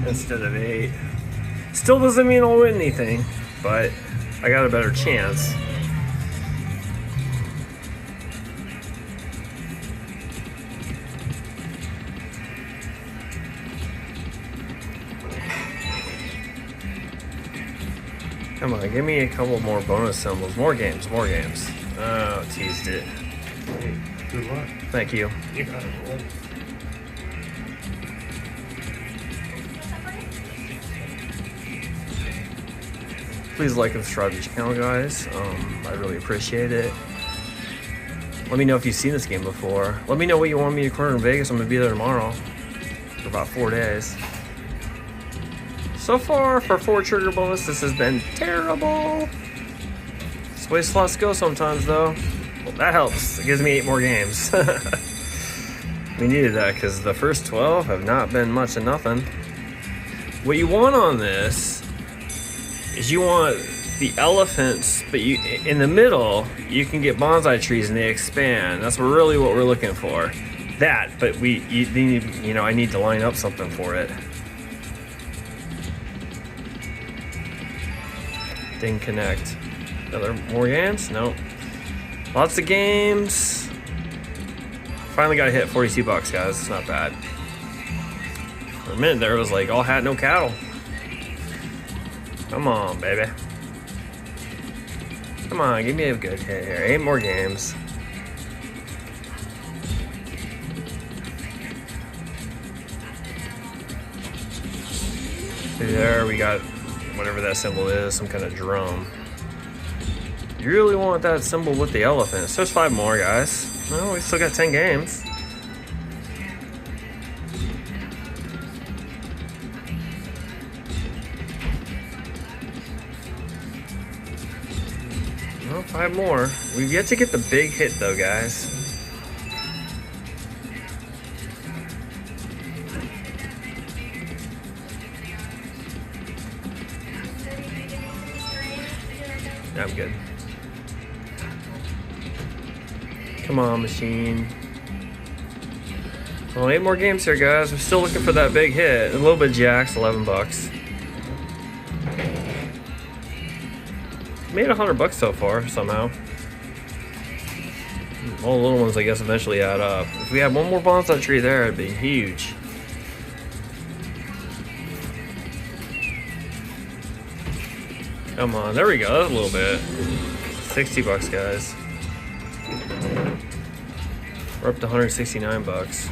instead of 8. Still doesn't mean I'll win anything, but I got a better chance. Come on, give me a couple more bonus symbols. More games, more games. Oh, teased it. Hey, good luck. Thank you. You got it. Roll. Please like and subscribe to the channel, guys. I really appreciate it. Let me know if you've seen this game before. Let me know what you want me to corner in Vegas. I'm gonna be there tomorrow for about 4 days. So far, for 4 trigger bonus, this has been terrible. It's the way slots go sometimes, though. Well, that helps. It gives me 8 more games. We needed that because the first 12 have not been much of nothing. What you want on this is you want the elephants, but you in the middle you can get bonsai trees and they expand. That's really what we're looking for. That, but I need to line up something for it. Didn't connect. More games? Nope. Lots of games. Finally got a hit. 42 bucks, guys. It's not bad. For a minute there, it was like all hat, no cattle. Come on, baby. Come on, give me a good hit here. 8 more games. There we got whatever that symbol is, some kind of drum. You really want that symbol with the elephant. So there's 5 more, guys. Well, we still got 10 games. Well, 5 more. We've yet to get the big hit, though, guys. Yeah, I'm good. Come on, machine. Well, 8 more games here, guys. We're still looking for that big hit. A little bit of jacks, 11 bucks. Made 100 bucks so far, somehow. All the little ones, I guess, eventually add up. If we had one more bonsai tree there, it'd be huge. Come on, there we go. That's a little bit. 60 bucks, guys. We're up to 169 bucks.